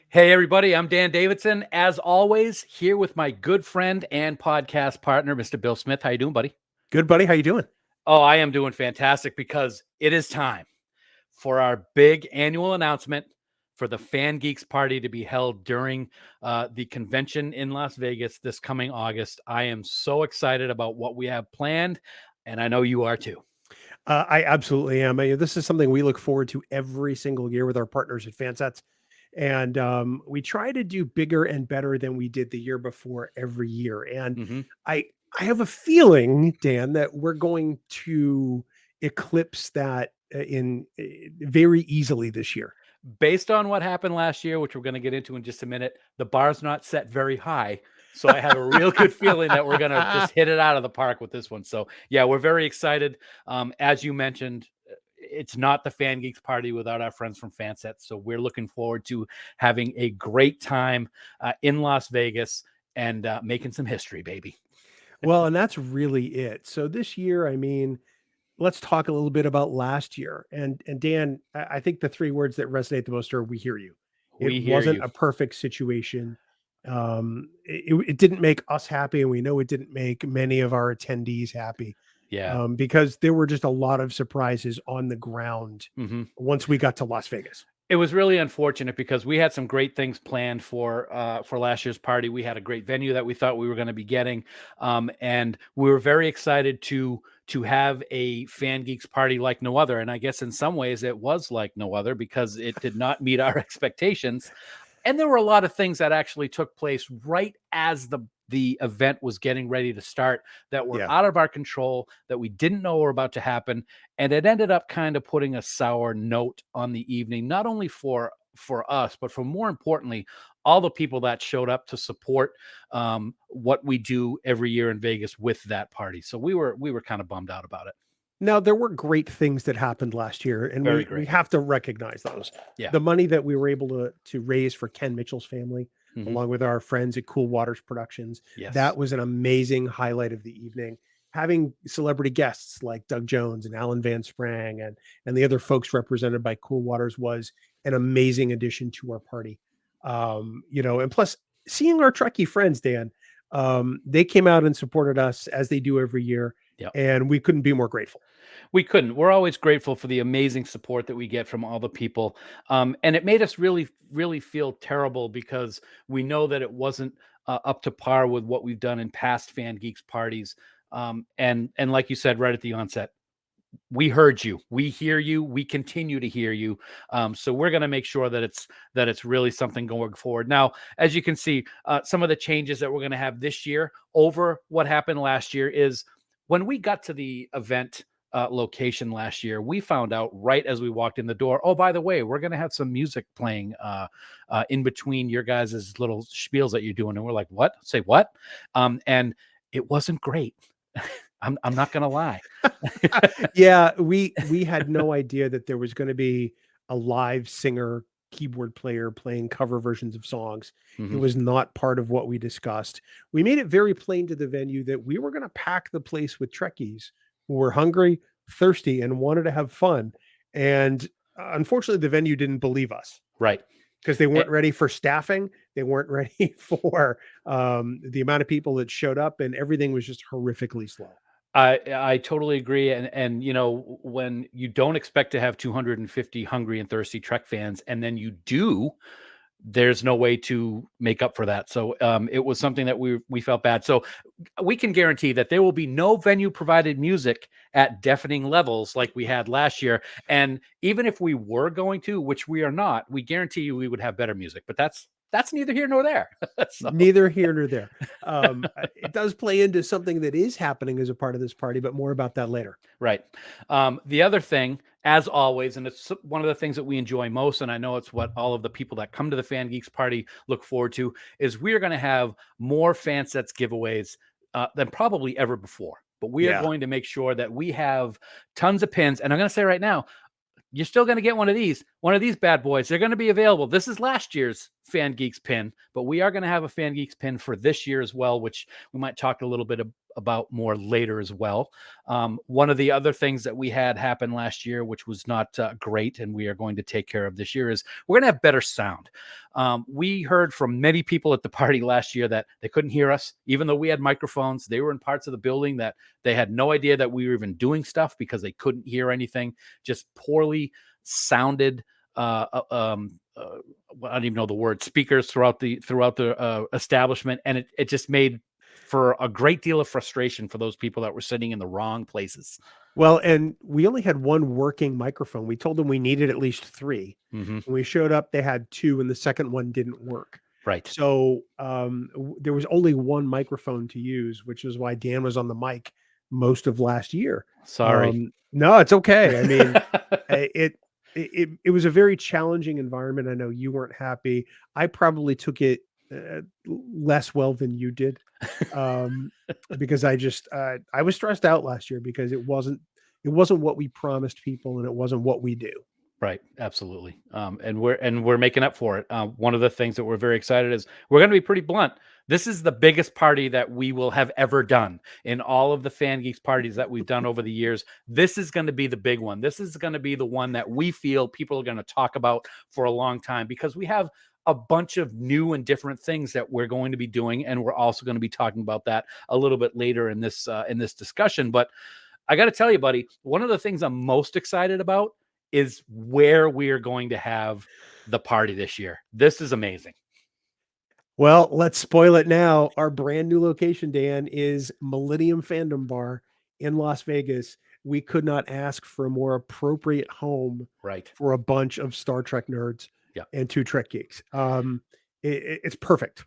Hey, everybody, I'm Dan Davidson. As always, here with my good friend and podcast partner, Mr. Bill Smith. How you doing, buddy? Good, buddy. How you doing? Oh, I am doing fantastic because it is time for our big annual announcement for the FanGeeks Party to be held during the convention in Las Vegas this coming August. I am so excited about what we have planned, and I know you are too. I absolutely am. This is something we look forward to every single year with our partners at FanSets. And we try to do bigger and better than we did the year before every year. And Mm-hmm. I I have a feeling, Dan, that we're going to eclipse that in very easily this year. Based on what happened last year, which we're going to get into in just a minute, the bar's not set very high. So I have a real good feeling that we're going to just hit it out of the park with this one. So yeah, we're very excited. As you mentioned, it's not the Fan Geeks Party without our friends from FanSets. So we're looking forward to having a great time in Las Vegas and making some history, baby. Well, and that's really it. So this year, let's talk a little bit about last year. And Dan, I think the three words that resonate the most are "we hear you." It We hear wasn't you. a perfect situation. It didn't make us happy, and we know it didn't make many of our attendees happy, Yeah. because there were just a lot of surprises on the ground Mm-hmm. once we got to Las Vegas. It was really unfortunate because we had some great things planned for last year's party. We had a great venue that we thought we were going to be getting, and we were very excited to have a Fan Geeks party like no other. And I guess in some ways it was like no other because it did not meet our expectations. And there were a lot of things that actually took place right as the event was getting ready to start that were Yeah. out of our control, that we didn't know were about to happen, and it ended up kind of putting a sour note on the evening, not only for us, but for, more importantly, all the people that showed up to support what we do every year in Vegas with that party. So we were kind of bummed out about it. Now, there were great things that happened last year, and Very we great. have to recognize those. Yeah. The money that we were able to raise for Ken Mitchell's family, Mhm. along with our friends at Cool Waters Productions, Yes. that was an amazing highlight of the evening. Having celebrity guests like Doug Jones and Alan Van Sprang and the other folks represented by Cool Waters was an amazing addition to our party. And plus seeing our Trekkie friends, Dan, they came out and supported us as they do every year, Yep. and we couldn't be more grateful. We couldn't. We're always grateful for the amazing support that we get from all the people. And it made us really, really feel terrible because we know that it wasn't up to par with what we've done in past Fan Geeks parties. And like you said right at the onset, we heard you, we hear you, we continue to hear you. So we're going to make sure that it's really something going forward. Now, as you can see, some of the changes that we're going to have this year over what happened last year is when we got to the event location last year, we found out right as we walked in the door, oh, by the way, we're going to have some music playing in between your guys' little spiels that you're doing. And we're like, what? Say what? And it wasn't great. I'm not going to lie. Yeah, we had no idea that there was going to be a live singer keyboard player playing cover versions of songs. It Mhm. was not part of what we discussed. We made it very plain to the venue that we were going to pack the place with Trekkies who were hungry, thirsty, and wanted to have fun. And unfortunately, the venue didn't believe us Right. because they Eh, weren't ready for staffing. They weren't ready for the amount of people that showed up, and everything was just horrifically slow. I totally agree. And when you don't expect to have 250 hungry and thirsty Trek fans, and then you do, there's no way to make up for that. So it was something that we felt bad. So we can guarantee that there will be no venue provided music at deafening levels like we had last year. And even if we were going to, which we are not, we guarantee you we would have better music. But that's neither here nor there. So. Neither here nor there. It does play into something that is happening as a part of this party, but more about that later. Right. The other thing, as always, and it's one of the things that we enjoy most, and I know it's what all of the people that come to the Fan Geeks Party look forward to, is we are going to have more FanSets giveaways than probably ever before. But we are Yeah. going to make sure that we have tons of pins. And I'm going to say right now, you're still going to get one of these bad boys. They're going to be available. This is last year's FanGeeks pin, but we are going to have a FanGeeks pin for this year as well, which we might talk a little bit about more later as well. One of the other things that we had happen last year, which was not great, and we are going to take care of this year, is we're going to have better sound. We heard from many people at the party last year that they couldn't hear us, even though we had microphones. They were in parts of the building that they had no idea that we were even doing stuff because they couldn't hear anything, just poorly sounded I don't even know the word, speakers throughout the establishment, and it just made for a great deal of frustration for those people that were sitting in the wrong places. Well, and we only had one working microphone. We told them we needed at least 3. Mm-hmm. When we showed up, they had 2, and the second one didn't work. Right. So there was only one microphone to use, which is why Dan was on the mic most of last year. Sorry. No, it's okay. I mean, it was a very challenging environment. I know you weren't happy. I probably took it less well than you did, because I was stressed out last year because it wasn't what we promised people, and it wasn't what we do. Right, absolutely. And we're making up for it. One of the things that we're very excited is we're going to be pretty blunt. This is the biggest party that we will have ever done in all of the FanGeeks parties that we've done over the years. This is going to be the big one. This is going to be the one that we feel people are going to talk about for a long time, because we have a bunch of new and different things that we're going to be doing, and we're also going to be talking about that a little bit later in this discussion. But I got to tell you, buddy, one of the things I'm most excited about is where we are going to have the party this year. This is amazing. Well, let's spoil it now. Our brand new location, Dan, is Millennium Fandom Bar in Las Vegas. We could not ask for a more appropriate home Right. for a bunch of Star Trek nerds, Yeah, and 2 Trek geeks. It's perfect.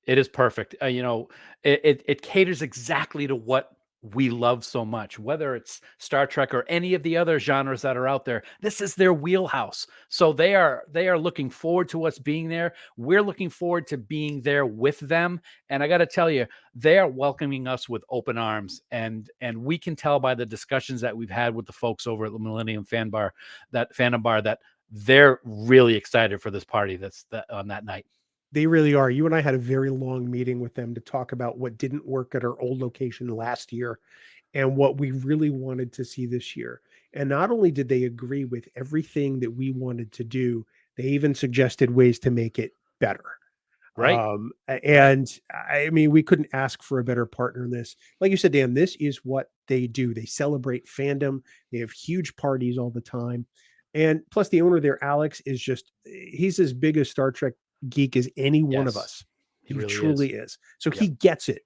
it is perfect. It caters exactly to what we love so much, whether it's Star Trek or any of the other genres that are out there. This is their wheelhouse. So they are looking forward to us being there. We're looking forward to being there with them. And I got to tell you, they are welcoming us with open arms. And we can tell by the discussions that we've had with the folks over at the Millennium Fandom Bar, that they're really excited for this party that's on that night. They really are. You and I had a very long meeting with them to talk about what didn't work at our old location last year and what we really wanted to see this year. And not only did they agree with everything that we wanted to do, they even suggested ways to make it better. Right. And I mean, we couldn't ask for a better partner in this. Like you said, Dan, this is what they do. They celebrate fandom. They have huge parties all the time. And plus the owner there, Alex, he's as big a Star Trek geek as any one of Yes, us. he He really truly is. is. So Yep. he gets it.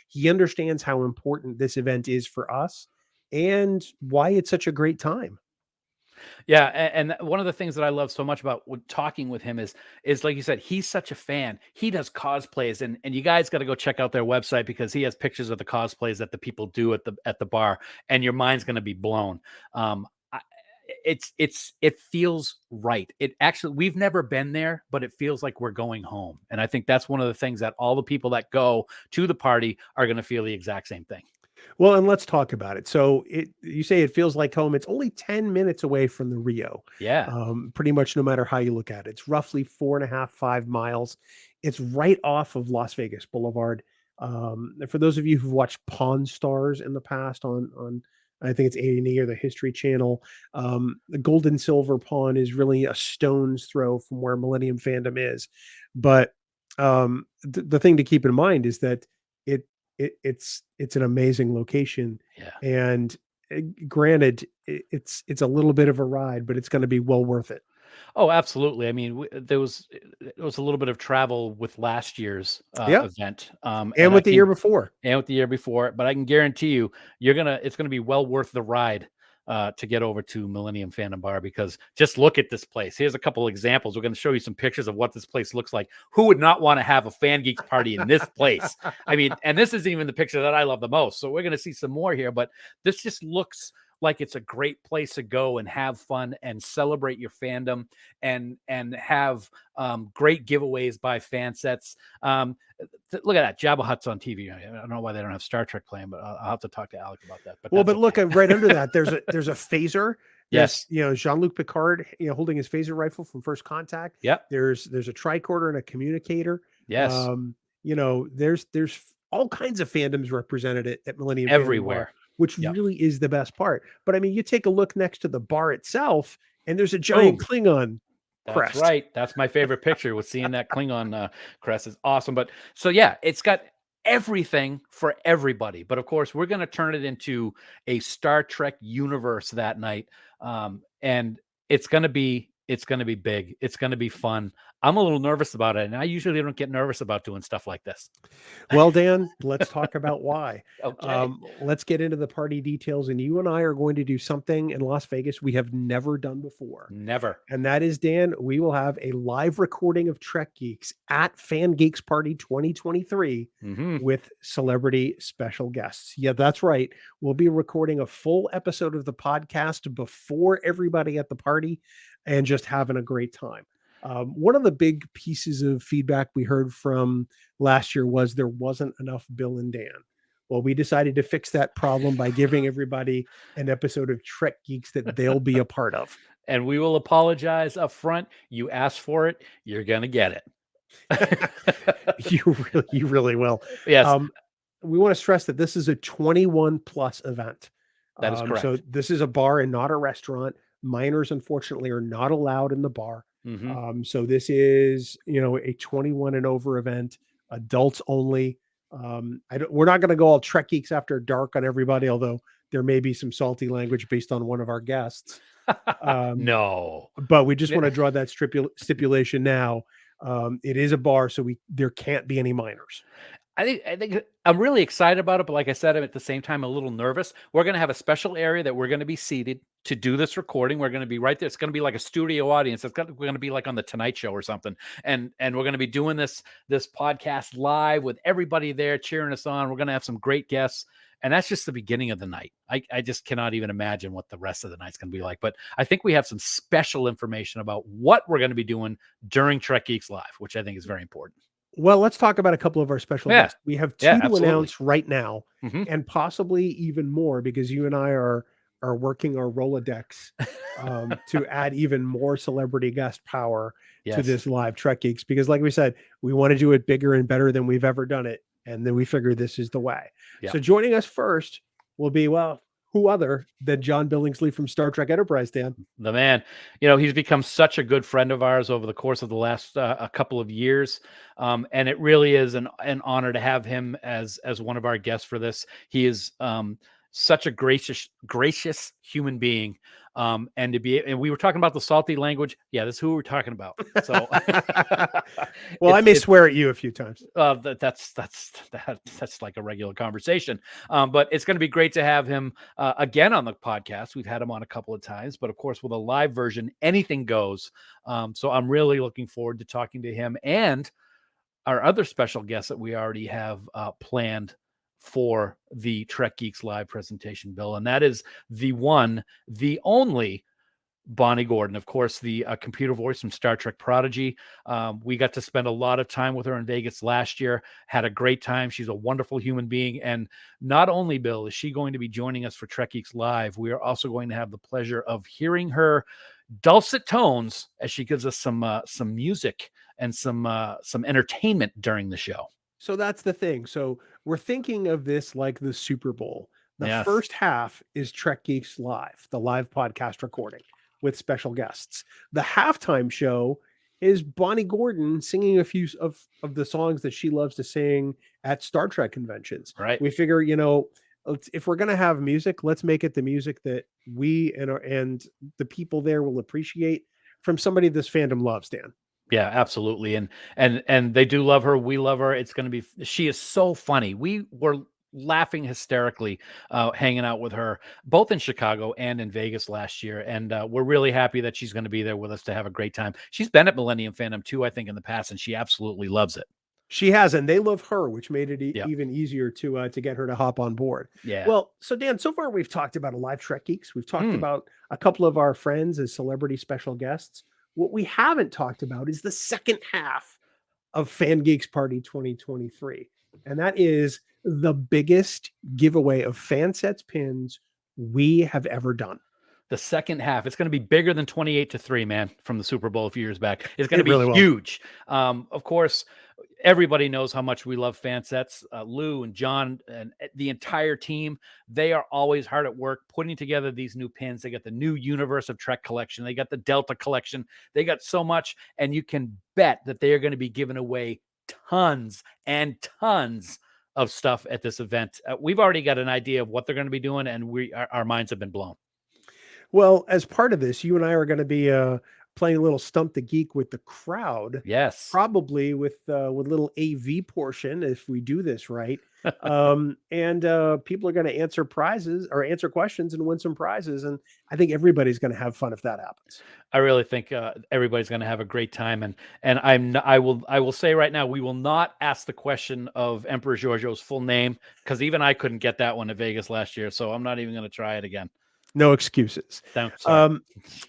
He understands how important this event is for us and why it's such a great time. Yeah, and one of the things that I love so much about talking with him is like you said, he's such a fan. He does cosplays, and you guys got to go check out their website, because he has pictures of the cosplays that the people do at the bar, and your mind's going to be blown. It feels right. It actually, we've never been there, but it feels like we're going home, and I think that's one of the things that all the people that go to the party are going to feel the exact same thing. Well, and let's talk about it. So you say it feels like home. It's only 10 minutes away from the Rio. Yeah. Pretty much no matter how you look at it. It's roughly 4.5, 5 miles. It's right off of Las Vegas Boulevard. For those of you who've watched Pawn Stars in the past on I think it's A&E or the History Channel, the gold and silver pawn is really a stone's throw from where Millennium Fandom is. But the thing to keep in mind is that it it's an amazing location, Yeah. and granted, it's a little bit of a ride, but it's going to be well worth it. Oh, absolutely. I mean, there was a little bit of travel with last year's Yeah, event, and with the year before. and with the year before, but I can guarantee you, it's gonna be well worth the ride to get over to Millennium Fandom Bar, because just look at this place. Here's a couple examples. We're going to show you some pictures of what this place looks like. Who would not want to have a Fan Geeks party in this place? I mean, and this is even the picture that I love the most. So we're going to see some more here, but this just looks like it's a great place to go and have fun and celebrate your fandom, and have great giveaways by FanSets. Look at that, Jabba Hutt's on TV. I don't know why they don't have Star Trek playing, but I'll have to talk to Alec about that. But Well, that's but look, okay. right under that, there's a phaser, There's, Yes. Jean-Luc Picard, holding his phaser rifle from First Contact. Yep. There's a tricorder and a communicator. Yes. There's all kinds of fandoms represented at Millennium Fandom Bar, Everywhere. which Yep. really is the best part. But I mean, you take a look next to the bar itself, and there's a giant Boom. Klingon That's crest. right. That's my favorite picture, with seeing that Klingon crest is awesome. But so yeah, it's got everything for everybody. But of course, we're going to turn it into a Star Trek universe that night, and it's going to be big. It's going to be fun. I'm a little nervous about it, and I usually don't get nervous about doing stuff like this. Well, Dan, let's talk about why. Okay. Let's get into the party details. And you and I are going to do something in Las Vegas we have never done before. Never. And that is, Dan, we will have a live recording of Trek Geeks at FanGeeks Party 2023 Hmm. with celebrity special guests. Yeah, that's right. We'll be recording a full episode of the podcast before everybody at the party and just having a great time. One of the big pieces of feedback we heard from last year was there wasn't enough Bill and Dan. Well, we decided to fix that problem by giving everybody an episode of Trek Geeks that they'll be a part of. And we will apologize up front. You asked for it, you're gonna get it. You really will. Yes, We want to stress that this is a 21 plus event. that is So correct. this is a bar and not a restaurant. Minors, unfortunately, are not allowed in the bar. Hmm. So this is, a 21 and over event, adults only. We're not going to go all Trek Geeks After Dark on everybody, although there may be some salty language based on one of our guests. Um, No. but we just want to draw that stipulation now. It is a bar, so there can't be any minors. I think I'm really excited about it, but like I said, I'm at the same time a little nervous. We're gonna have a special area that we're gonna be seated to do this recording. We're gonna be right there. It's gonna be like a studio audience. We're gonna be like on the Tonight Show or something, and we're gonna be doing this podcast live with everybody there cheering us on. We're gonna have some great guests, and that's just the beginning of the night. I just cannot even imagine what the rest of the night's gonna be like. But I think we have some special information about what we're gonna be doing during Trek Geeks Live, which I think is very important. Well, let's talk about a couple of our special Yeah, guests. We have yeah, two to absolutely. announce right now, Hmm. and possibly even more because you and I are working our Rolodex to add even more celebrity guest power to Yes. this live Trek Geeks. Because, like we said, we want to do it bigger and better than we've ever done it, and then we figure this is the way. Yeah. So, joining us first will be who other than John Billingsley from Star Trek Enterprise, Dan? The man, he's become such a good friend of ours over the course of the last a couple of years, and it really is an honor to have him as one of our guests for this. He is such a gracious human being, and we were talking about the salty language. Yeah, that's who we're talking about. So, Well, I may swear at you a few times. that's like a regular conversation. But it's going to be great to have him again on the podcast. We've had him on a couple of times, but of course, with a live version, anything goes. So I'm really looking forward to talking to him and our other special guests that we already have planned for the Trek Geeks Live presentation, Bill. And that is the one, the only Bonnie Gordon, of course, the computer voice from Star Trek Prodigy. We got to spend a lot of time with her in Vegas last year, had a great time. She's a wonderful human being. And not only, Bill, is she going to be joining us for Trek Geeks Live, we are also going to have the pleasure of hearing her dulcet tones as she gives us some music and some entertainment during the show. So that's the thing. So we're thinking of this like the Super Bowl. The Yes. first half is Trek Geeks Live, the live podcast recording with special guests. The halftime show is Bonnie Gordon singing a few of the songs that she loves to sing at Star Trek conventions. Right. We figure, if we're going to have music, let's make it the music that we and the people there will appreciate from somebody this fandom loves, Dan. Yeah, absolutely. And they do love her. We love her. It's going to be, she is so funny. We were laughing hysterically, hanging out with her, both in Chicago and in Vegas last year. And we're really happy that she's going to be there with us to have a great time. She's been at Millennium Fandom too, I think, in the past, and she absolutely loves it. She has, and they love her, which made it Yeah. even easier to get her to hop on board. Yeah. Well, so Dan, so far we've talked about a live Trek Geeks. We've talked about a couple of our friends as celebrity special guests. What we haven't talked about is the second half of FanGeeks Party 2023, and that is the biggest giveaway of FanSets pins we have ever done. The second half, it's going to be bigger than 28-3, man, from the Super Bowl a few years back. It's going to It be really will. huge. Of course, everybody knows how much we love FanSets. Lou and John and the entire team, they are always hard at work putting together these new pins. They got the new Universe of Trek collection. They got the Delta collection. They got so much, and you can bet that they are going to be giving away tons and tons of stuff at this event. We've already got an idea of what they're going to be doing, and our minds have been blown. Well, as part of this, you and I are going to be playing a little Stump the Geek with the crowd, Yes. probably with little AV portion if we do this right. And people are going to answer prizes or answer questions and win some prizes. And I think everybody's going to have fun if that happens. I really think everybody's going to have a great time, and I will say right now, we will not ask the question of Emperor Giorgio's full name, because even I couldn't get that one at Vegas last year, so I'm not even going to try it again. No excuses. No, sorry.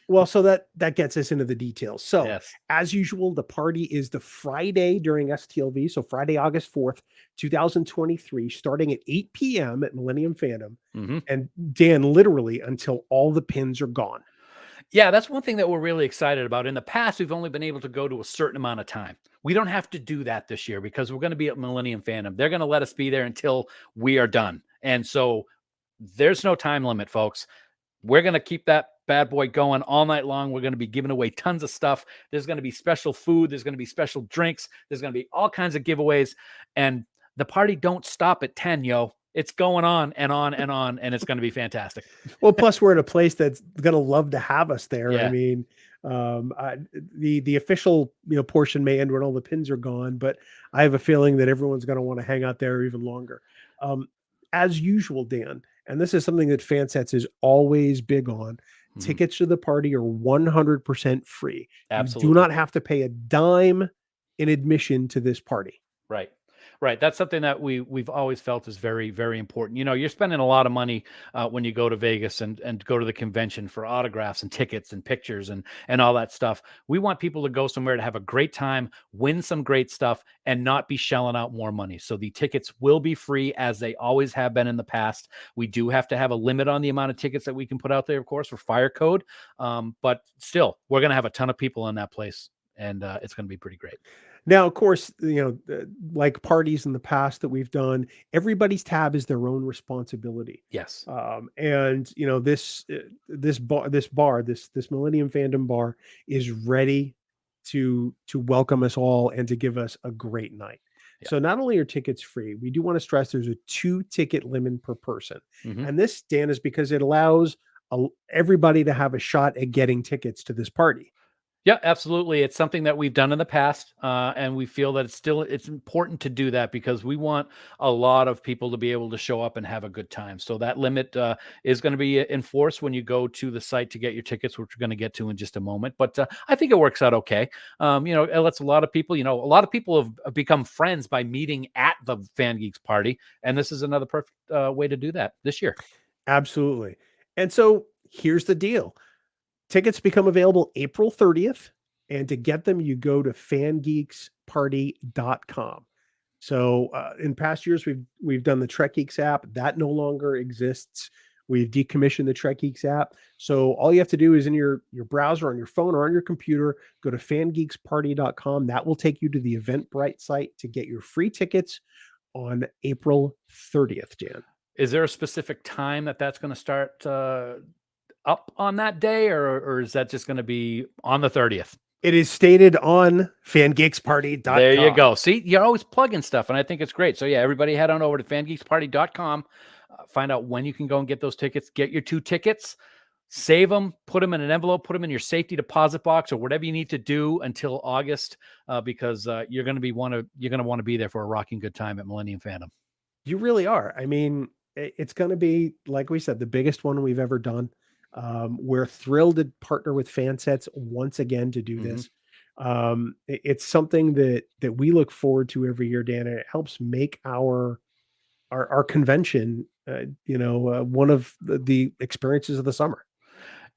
Well, so that gets us into the details. So, Yes. as usual, the party is the Friday during STLV. So, Friday, August 4th, 2023, starting at 8 p.m. at Millennium Fandom. Mhm. And Dan, literally until all the pins are gone. Yeah, that's one thing that we're really excited about. In the past, we've only been able to go to a certain amount of time. We don't have to do that this year because we're going to be at Millennium Fandom. They're going to let us be there until we are done. And so there's no time limit, folks. We're going to keep that bad boy going all night long. We're going to be giving away tons of stuff. There's going to be special food. There's going to be special drinks. There's going to be all kinds of giveaways. And the party don't stop at 10, yo. It's going on and on and on, and it's going to be fantastic. Well, plus we're in a place that's going to love to have us there. I Yeah. mean, the official portion may end when all the pins are gone, but I have a feeling that everyone's going to want to hang out there even longer. As usual, Dan, and this is something that FanSets is always big on. Mhm. Tickets to the party are 100% free. Absolutely. You do not have to pay a dime in admission to this party. Right. Right. That's something that we've always felt is very, very important. You're spending a lot of money when you go to Vegas and go to the convention for autographs and tickets and pictures and all that stuff. We want people to go somewhere to have a great time, win some great stuff, and not be shelling out more money. So the tickets will be free, as they always have been in the past. We do have to have a limit on the amount of tickets that we can put out there, of course, for fire code. But still, we're going to have a ton of people in that place, and it's going to be pretty great. Now, of course, like parties in the past that we've done, everybody's tab is their own responsibility. Yes. And this Millennium Fandom bar is ready to welcome us all and to give us a great night. Yeah. So not only are tickets free, we do want to stress there's a 2-ticket limit per person. Mhm. And this, Dan, is because it allows everybody to have a shot at getting tickets to this party. Yeah, absolutely. It's something that we've done in the past, and we feel that it's important to do that because we want a lot of people to be able to show up and have a good time. So that limit is going to be enforced when you go to the site to get your tickets, which we're going to get to in just a moment. But I think it works out okay. It lets a lot of people. A lot of people have become friends by meeting at the FanGeeks Party, and this is another perfect way to do that this year. Absolutely. And so here's the deal. Tickets become available April 30th, and to get them, you go to fangeeksparty.com. So in past years, we've done the Trek Geeks app. That no longer exists. We've decommissioned the Trek Geeks app. So all you have to do is in your browser, on your phone, or on your computer, go to fangeeksparty.com. That will take you to the Eventbrite site to get your free tickets on April 30th, Dan. Is there a specific time that's going to start up on that day, or is that just going to be on the 30th? It is stated on fangeeksparty.com. There you go. See, you're always plugging stuff, and I think it's great. So yeah, everybody head on over to fangeeksparty.com, find out when you can go and get those tickets, get your 2 tickets, save them, put them in an envelope, put them in your safety deposit box or whatever you need to do until August, because you're going to want to be there for a rocking good time at Millennium Fandom. You really are. I mean, it's going to be, like we said, the biggest one we've ever done. We're thrilled to partner with FanSets once again to do this. It's something that we look forward to every year, Dan. And it helps make our convention, one of the experiences of the summer.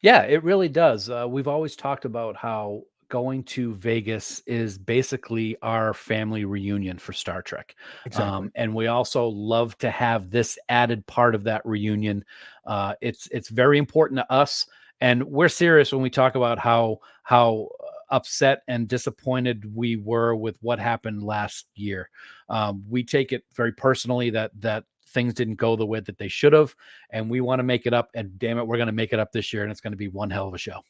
Yeah, it really does. We've always talked about how going to Vegas is basically our family reunion for Star Trek. Exactly. And we also love to have this added part of that reunion. It's very important to us. And we're serious when we talk about how upset and disappointed we were with what happened last year. We take it very personally that things didn't go the way that they should have, and we want to make it up. And damn it, we're going to make it up this year, and it's going to be one hell of a show.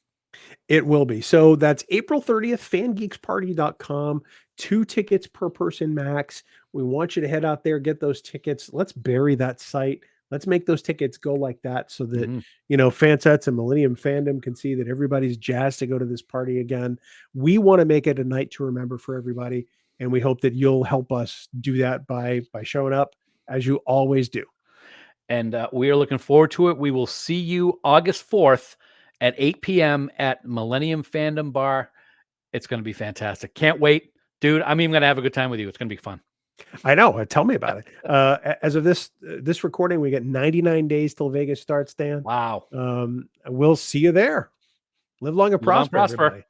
It will be. So that's April 30th, fangeeksparty.com. 2 tickets per person max. We want you to head out there, get those tickets. Let's bury that site. Let's make those tickets go like that so that, Mhm. FanSets and Millennium Fandom can see that everybody's jazzed to go to this party again. We want to make it a night to remember for everybody, and we hope that you'll help us do that by showing up as you always do. And we are looking forward to it. We will see you August 4th at 8 p.m. at Millennium Fandom Bar. It's going to be fantastic. Can't wait. Dude, I'm even going to have a good time with you. It's going to be fun. I know. Tell me about it. As of this recording, we get 99 days till Vegas starts, Dan. Wow. We'll see you there. Live long and Live on, prosper, prosper. everybody.